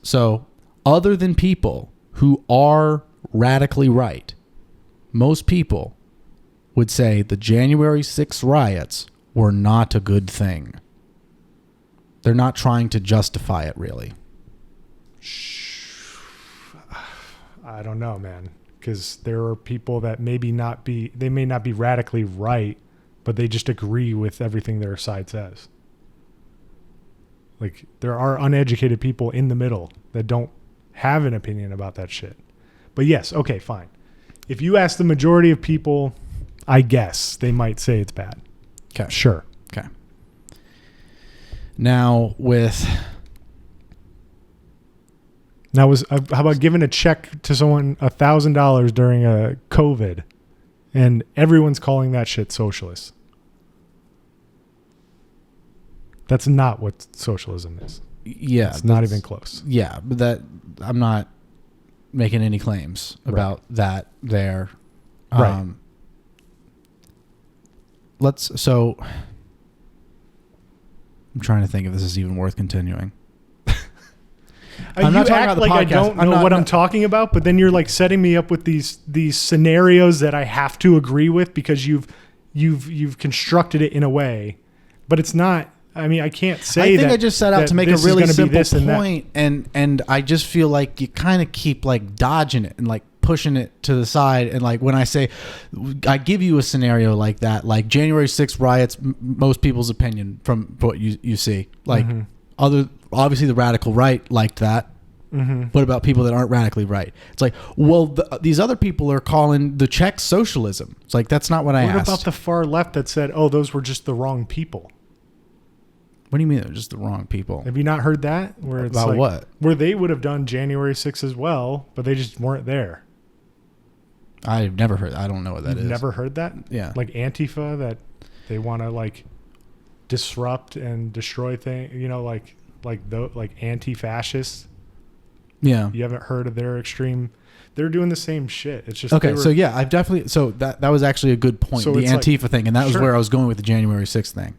So other than people who are radically right, most people would say the January 6th riots were not a good thing. They're not trying to justify it, really. I don't know, man, because there are people that may not be radically right, but they just agree with everything their side says. Like, there are uneducated people in the middle that don't have an opinion about that shit. But yes, okay, fine. If you ask the majority of people, I guess they might say it's bad. Okay. Sure. Okay. Now, how about giving a check to someone $1,000 during a COVID, and everyone's calling that shit socialist? That's not what socialism is. Yeah, it's not even close. Yeah, but I'm not making any claims about that there. Right. So I'm trying to think if this is even worth continuing. I'm not talking about the podcast. I don't know what I'm talking about, but then you're like setting me up with these scenarios that I have to agree with because you've constructed it in a way, but it's not. I mean, I can't say. I think I just set out to make a really simple point, and I just feel like you kind of keep like dodging it and like pushing it to the side. And like when I say, I give you a scenario like that, like January 6th riots, most people's opinion from what you see, like obviously the radical right liked that. Mm-hmm. What about people that aren't radically right? It's like, well, these other people are calling the Czech socialism. It's like, that's not what I asked. What about the far left that said, oh, those were just the wrong people? What do you mean they're just the wrong people? Have you not heard that? Where it's about like, what? Where they would have done January 6th as well, but they just weren't there. I've never heard. I don't know what that is. You've never heard that? Yeah. Like Antifa, that they want to like disrupt and destroy things. You know, like anti-fascists. Yeah. You haven't heard of their extreme. They're doing the same shit. It's just okay. So yeah, I've definitely. So that was actually a good point. So the Antifa thing, and that was where I was going with the January 6th thing.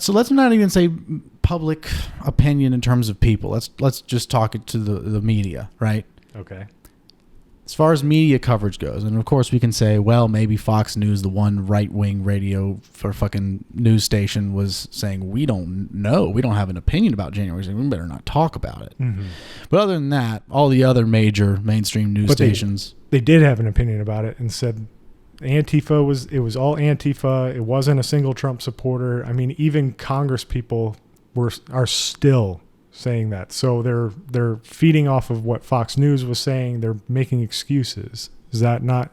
So let's not even say public opinion in terms of people. Let's just talk it to the media, right? Okay. As far as media coverage goes, and of course we can say, well, maybe Fox News, the one right-wing radio for fucking news station, was saying, we don't know. We don't have an opinion about January 6th. We better not talk about it. Mm-hmm. But other than that, all the other major mainstream news stations. They did have an opinion about it and said Antifa was all Antifa. It wasn't a single Trump supporter. I mean, even Congress people are still saying that. So they're feeding off of what Fox News was saying. They're making excuses. Is that not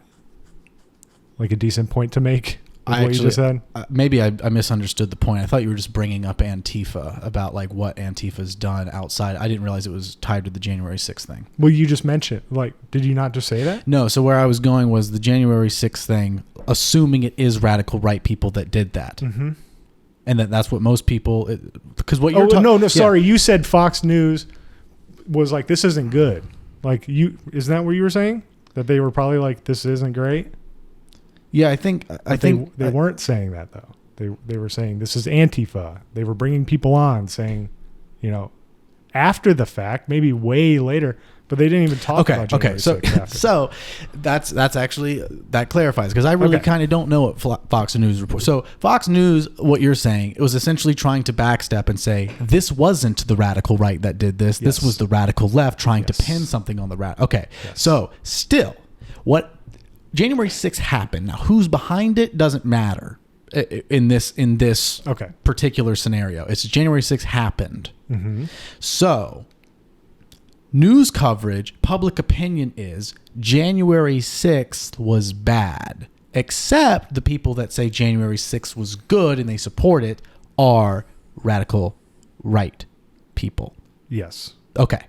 like a decent point to make? What you just said? Maybe I misunderstood the point. I thought you were just bringing up Antifa, about like what Antifa's done outside. I didn't realize it was tied to the January 6th thing. Well, you just mentioned, like, did you not just say that? No. So where I was going was the January 6th thing, assuming it is radical right people that did that. Mm-hmm. And that's what most people, because what you're talking. No, sorry. You said Fox News was like, this isn't good. Like, isn't that what you were saying? That they were probably like, this isn't great? Yeah, I think they weren't saying that though. They were saying this is Antifa. They were bringing people on saying, after the fact, maybe way later, but they didn't even talk about January 6th after. So that's actually, that clarifies, because I really kind of don't know what Fox News reports. So Fox News, what you're saying, it was essentially trying to backstep and say this wasn't the radical right that did this. Yes. This was the radical left trying to pin something on the radical. Okay, so still, what January 6th happened. Now, who's behind it doesn't matter in this particular scenario. It's January 6th happened. Mm-hmm. So, news coverage, public opinion is January 6th was bad. Except the people that say January 6th was good and they support it are radical right people. Yes. Okay,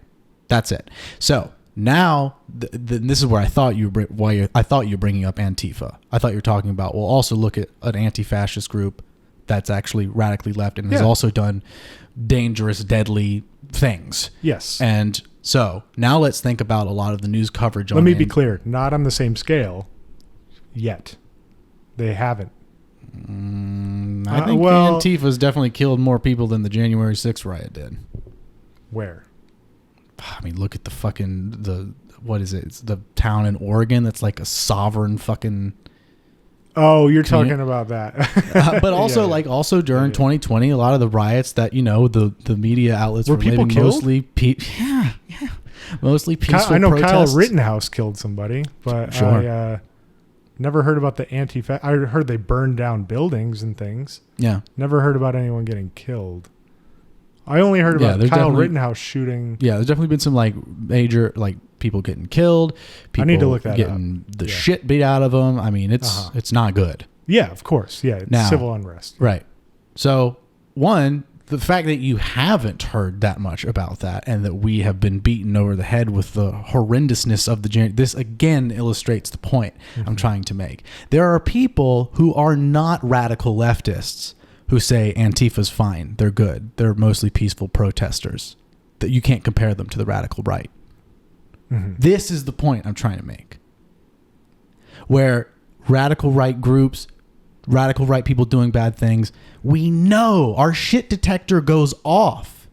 that's it. So, now, this is where I thought you were bringing up Antifa. I thought you were talking about, well, also look at an anti-fascist group that's actually radically left and has also done dangerous, deadly things. Yes. And so now let's think about a lot of the news coverage on Let me be clear, not on the same scale yet. They haven't. I think Antifa's definitely killed more people than the January 6th riot did. Where? I mean, look at the fucking, what is it? It's the town in Oregon that's like a sovereign fucking... Oh, you're talking about that. But also, also during 2020, a lot of the riots that, the media outlets were people labelling killed? mostly... mostly peaceful I know protests. Kyle Rittenhouse killed somebody, but Sure. I never heard about the Antifa. I heard they burned down buildings and things. Yeah. Never heard about anyone getting killed. I only heard about Kyle Rittenhouse shooting. Yeah, there's definitely been some major people getting killed. People I need to look that getting the shit beat out of them. I mean, it's not good. Yeah, of course. Yeah, it's Now, civil unrest. Right. So, one, the fact that you haven't heard that much about that and that we have been beaten over the head with the horrendousness of this again illustrates the point I'm trying to make. There are people who are not radical leftists who say Antifa's fine. They're good. They're mostly peaceful protesters. That you can't compare them to the radical right. Mm-hmm. This is the point I'm trying to make. Where radical right groups, radical right people doing bad things, we know our shit detector goes off.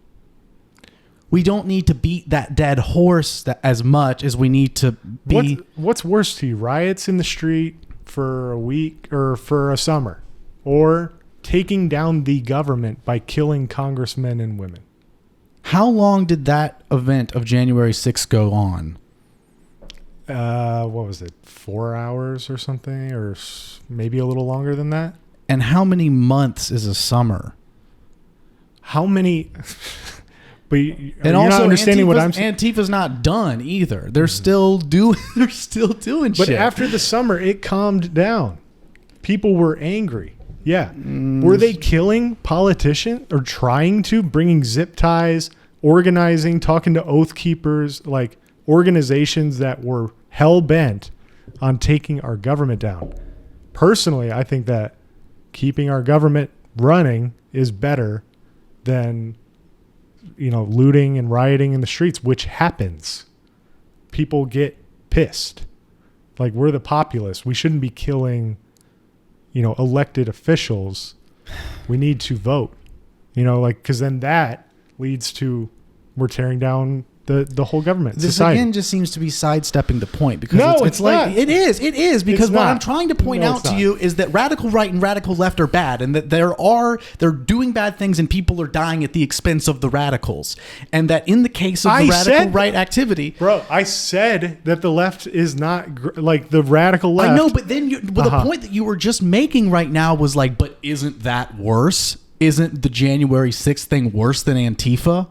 We don't need to beat that dead horse as much as we need to be... What's worse to you? Riots in the street for a week or for a summer? Or taking down the government by killing congressmen and women? How long did that event of January 6th go on? What was it? 4 hours or something? Or maybe a little longer than that? And how many months is a summer? How many... But and you're also, not understanding what I'm saying. Antifa's not done either. They're still doing. They're still doing shit. But after the summer, it calmed down. People were angry. Yeah, were they killing politicians or trying to, bringing zip ties, organizing, talking to Oath Keepers, like organizations that were hell bent on taking our government down? Personally, I think that keeping our government running is better than, looting and rioting in the streets, which happens. People get pissed. Like, we're the populace. We shouldn't be killing, elected officials. We need to vote, because then that leads to we're tearing down the whole government. This society. Again just seems to be sidestepping the point because No, it's like not. it is because It's what not. I'm trying to point No, out it's to not. you is that radical right and radical left are bad and that they're doing bad things and people are dying at the expense of the radicals, and that in the case of the radical right activity, Bro, I said that the left is not like the radical left. I know, but then the point that you were just making right now was like, but isn't that worse? Isn't the January 6th thing worse than Antifa?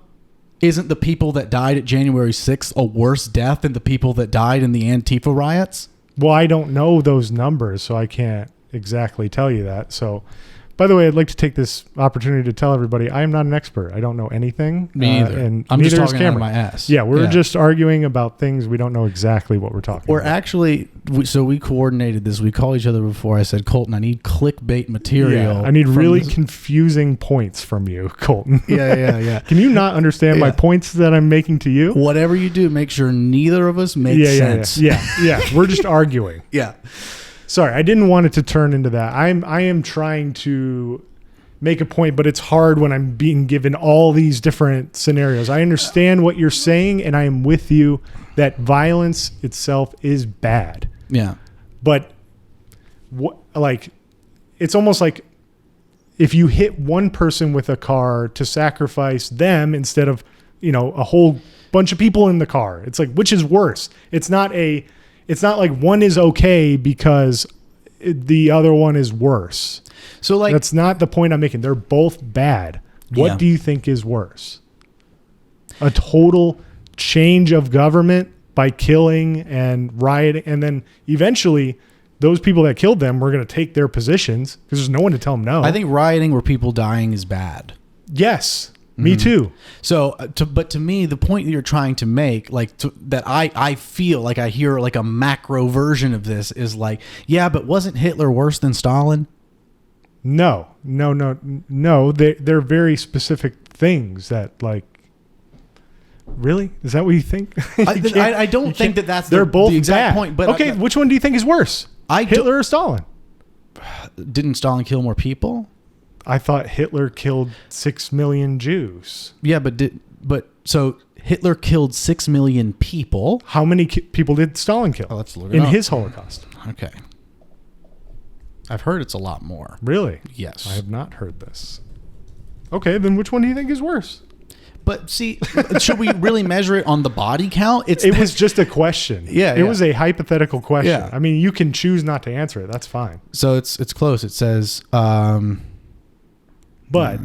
Isn't the people that died at January 6th a worse death than the people that died in the Antifa riots? Well, I don't know those numbers, so I can't exactly tell you that. So, by the way, I'd like to take this opportunity to tell everybody I am not an expert. I don't know anything. Me either. And I'm just neither is talking out of Cameron. my ass. Yeah, we're just arguing about things we don't know exactly what we're talking Or about. actually, we coordinated this. We called each other before. I said, Colton, I need clickbait material. Yeah, I need from really this- confusing points from you, Colton. Yeah. Can you not understand my Yeah. points that I'm making to you? Whatever you do, make sure neither of us make sense. Yeah. We're just arguing. Yeah. Sorry, I didn't want it to turn into that. I am trying to make a point, but it's hard when I'm being given all these different scenarios. I understand what you're saying, and I am with you that violence itself is bad. Yeah. But it's almost like if you hit one person with a car to sacrifice them instead of, a whole bunch of people in the car. It's like, which is worse? It's not like one is okay because the other one is worse. So That's not the point I'm making. They're both bad. What Yeah. do you think is worse? A total change of government by killing and rioting, and then eventually those people that killed them were going to take their positions because there's no one to tell them no. I think rioting where people dying is bad. Yes, me too. So, but to me, the point that you're trying to make, that I feel like I hear like a macro version of this is like, yeah, but wasn't Hitler worse than Stalin? No. They're very specific things that, like, really? Is that what you think? I don't think that's they're both the exact bad. point. But okay, which one do you think is worse? Hitler or Stalin? Didn't Stalin kill more people? I thought Hitler killed 6 million Jews. Yeah, so Hitler killed 6 million people. How many people did Stalin kill? Let's look it in up. his Holocaust? Okay. I've heard it's a lot more. Really? Yes. I have not heard this. Okay, then which one do you think is worse? But see, should we really measure it on the body count? It was just a question. Yeah, it was a hypothetical question. Yeah. I mean, you can choose not to answer it. That's fine. So it's close. It says, but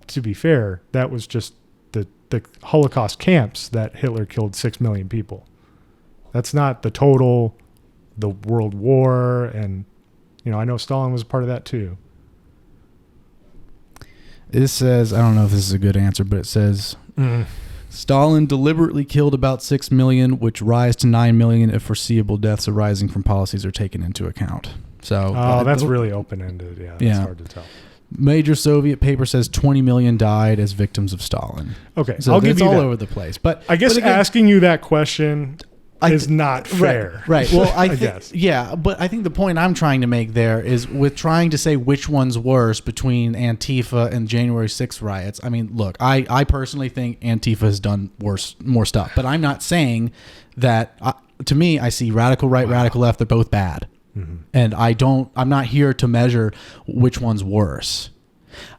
to be fair, that was just the Holocaust camps that Hitler killed 6 million people. That's not the total, the World War, and I know Stalin was a part of that too. It says, I don't know if this is a good answer, but it says Stalin deliberately killed about 6 million, which rise to 9 million if foreseeable deaths arising from policies are taken into account. So that's really open-ended. Yeah, that's hard to tell. Major Soviet paper says 20 million died as victims of Stalin. Okay, so I'll give you all that. over the place. But I guess again, asking you that question is not fair. Right. Well, I guess. Yeah, but I think the point I'm trying to make there is with trying to say which one's worse between Antifa and January 6th riots. I mean, look, I personally think Antifa has done more stuff, but I'm not saying that. To me, I see radical right, radical left. They're both bad. Mm-hmm. And I'm not here to measure which one's worse.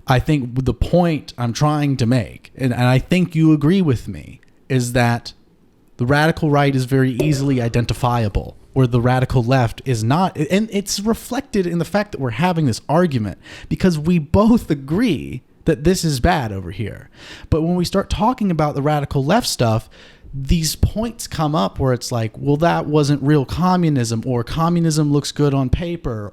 I think the point I'm trying to make, and I think you agree with me, is that the radical right is very easily identifiable, where the radical left is not. And it's reflected in the fact that we're having this argument because we both agree that this is bad over here. But when we start talking about the radical left stuff, these points come up where it's like, well, that wasn't real communism, or communism looks good on paper,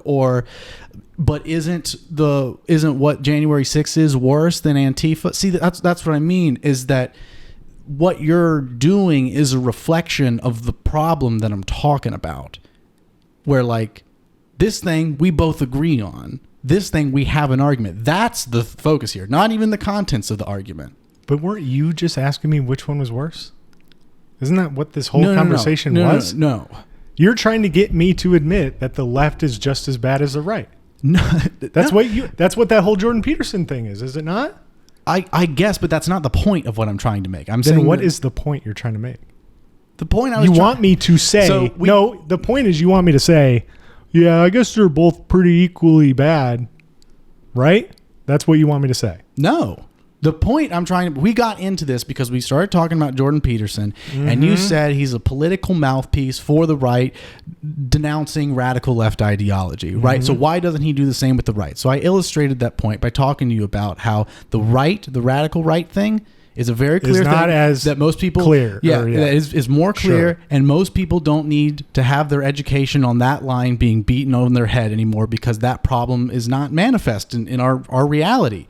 but isn't what January 6th is worse than Antifa? See, that's what I mean, is that what you're doing is a reflection of the problem that I'm talking about, where like this thing we both agree on, this thing we have an argument. That's the focus here, not even the contents of the argument. But weren't you just asking me which one was worse? Isn't that what this whole conversation was? No. You're trying to get me to admit that the left is just as bad as the right. No. That's what that whole Jordan Peterson thing is it not? I guess, but that's not the point of what I'm trying to make. I'm then saying what is the point you're trying to make? The point want me to say the point is you want me to say, yeah, I guess they're both pretty equally bad, right? That's what you want me to say. No. The point we got into this because we started talking about Jordan Peterson, and you said he's a political mouthpiece for the right, denouncing radical left ideology, right? So why doesn't he do the same with the right? So I illustrated that point by talking to you about how the radical right thing is a very clear thing that most people clear. Is more clear, and most people don't need to have their education on that line being beaten on their head anymore because that problem is not manifest in our reality.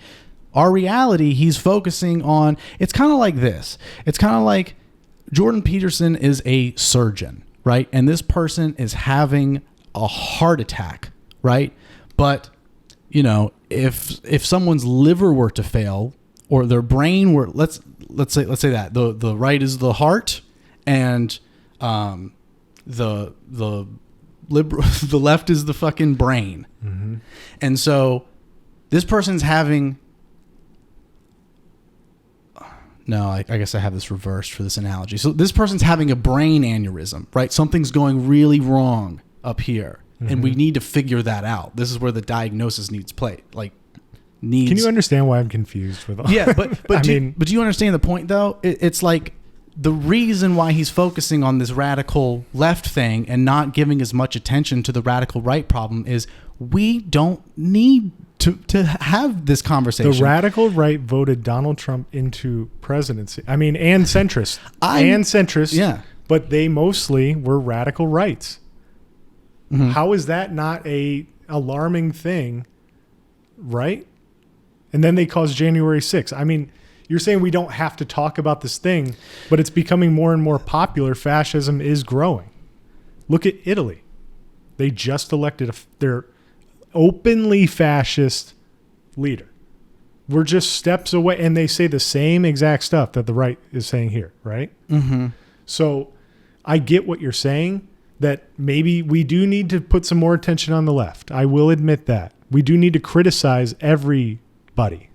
Our reality, he's focusing on, it's kind of like this. It's kind of like Jordan Peterson is a surgeon, right? And this person is having a heart attack, right? But, if someone's liver were to fail or their brain were, let's say that the right is the heart and the left is the fucking brain. Mm-hmm. And so this person's having... No, I guess I have this reversed for this analogy. So this person's having a brain aneurysm, right? Something's going really wrong up here, and we need to figure that out. This is where the diagnosis needs play. Can you understand why I'm confused with all? Yeah, but do you understand the point though? It's like the reason why he's focusing on this radical left thing and not giving as much attention to the radical right problem is we don't need to have this conversation. The radical right voted Donald Trump into presidency. I mean, and centrists. Yeah. But they mostly were radical rights. Mm-hmm. How is that not a alarming thing, right? And then they caused January 6th. I mean, you're saying we don't have to talk about this thing, but it's becoming more and more popular. Fascism is growing. Look at Italy. They just elected their openly fascist leader. We're just steps away, and they say the same exact stuff that the right is saying here, right? Mm-hmm. So I get what you're saying, that maybe we do need to put some more attention on the left. I will admit that. We do need to criticize everybody.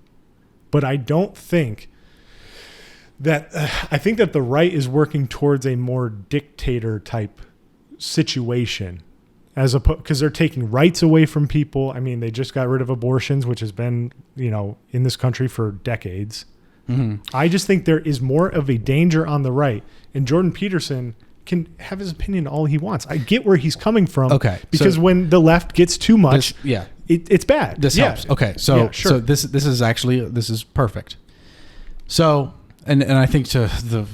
But I don't think that, I think that the right is working towards a more dictator type situation, as because they're taking rights away from people. I mean, they just got rid of abortions, which has been, in this country for decades. Mm-hmm. I just think there is more of a danger on the right, and Jordan Peterson can have his opinion all he wants. I get where he's coming from. Okay, because when the left gets too much, it's bad. This helps. Okay, so this is perfect. So and I think to the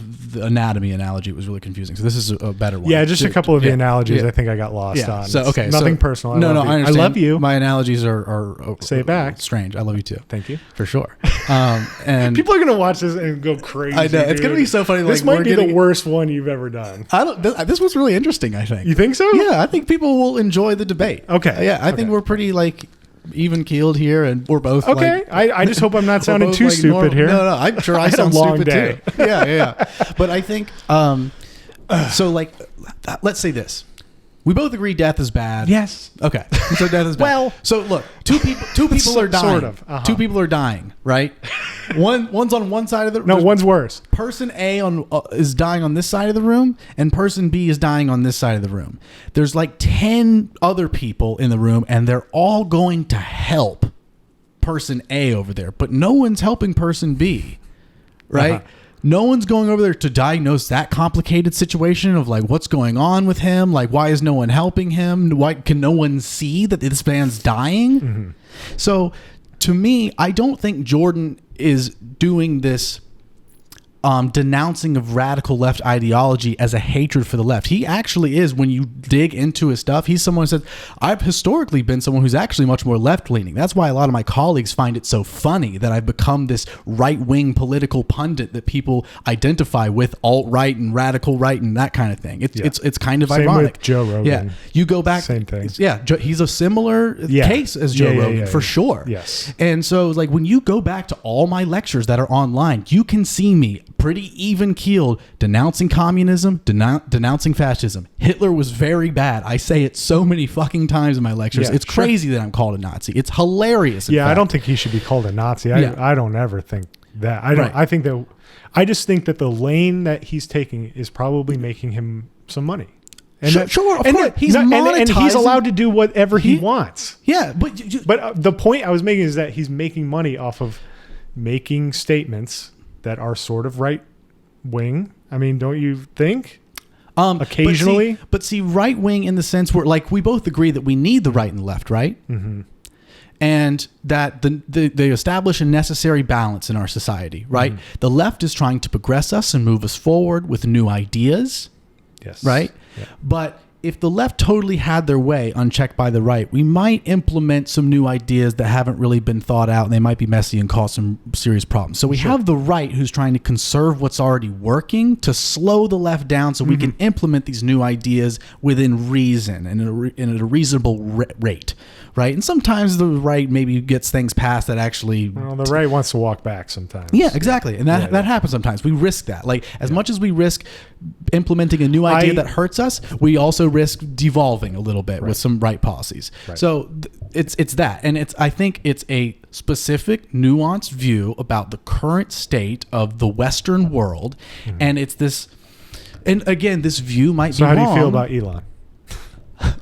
anatomy analogy was really confusing. So this is a better one. Yeah, just a couple of the analogies I think I got lost on. So okay, nothing personal. I understand. I love you. My analogies are say it back. Strange. I love you too. Thank you for sure. And people are gonna watch this and go crazy. I know it's gonna be so funny. This might be the worst one you've ever done. This was really interesting. I think. You think so? Yeah, I think people will enjoy the debate. Okay. Yeah, I think we're pretty even keeled here, and we're both okay. I just hope I'm not sounding too stupid here. No, I'm sure I sound stupid too. Yeah. But I think so. Let's say this: we both agree death is bad. Yes. Okay. So death is bad. Well, so look, two people are dying. Sort of. Uh-huh. Two people are dying. Right. One's on one side of the no. One's worse. Person A is dying on this side of the room, and person B is dying on this side of the room. There's 10 other people in the room, and they're all going to help person A over there, but no one's helping person B, right? Uh-huh. No one's going over there to diagnose that complicated situation of what's going on with him, why is no one helping him? Why can no one see that this man's dying? Mm-hmm. So to me, I don't think Jordan is doing this denouncing of radical left ideology as a hatred for the left. He actually is, when you dig into his stuff, he's someone who says, I've historically been someone who's actually much more left-leaning. That's why a lot of my colleagues find it so funny that I've become this right-wing political pundit that people identify with alt-right and radical right and that kind of thing. It's kind of Same ironic. With Joe Rogan. Yeah. You go back. Same thing. Yeah. He's a similar case as Joe Rogan, for sure. Yes. And so when you go back to all my lectures that are online, you can see me pretty even keeled, denouncing communism, denouncing fascism. Hitler was very bad. I say it so many fucking times in my lectures. It's crazy that I'm called a Nazi. It's hilarious. I don't think he should be called a Nazi. I don't ever think that. I just think that the lane that he's taking is probably making him some money. And of course. He's monetizing. And he's allowed to do whatever he wants. Yeah, but the point I was making is that he's making money off of making statements that are sort of right wing. I mean, don't you think? Occasionally, but see, right wing in the sense where we both agree that we need the right and the left, right? Mm-hmm. And that they establish a necessary balance in our society, right? Mm-hmm. The left is trying to progress us and move us forward with new ideas, yes, right? Yeah. But if the left totally had their way unchecked by the right, we might implement some new ideas that haven't really been thought out, and they might be messy and cause some serious problems. So we have the right who's trying to conserve what's already working to slow the left down so we can implement these new ideas within reason and at a reasonable rate, right? And sometimes the right maybe gets things passed that actually... Well, the right wants to walk back sometimes. Yeah, exactly. And that happens sometimes. We risk that. As much as we risk implementing a new idea that hurts us, we also risk devolving a little bit with some right policies. Right. So it's that. And I think it's a specific, nuanced view about the current state of the Western world. Mm-hmm. And it's this... And again, this view might be wrong. So how do you feel about Elon?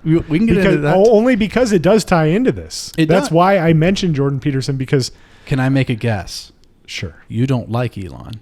We can get into that. Only because it does tie into this. That's why I mentioned Jordan Peterson, because... Can I make a guess? Sure. You don't like Elon.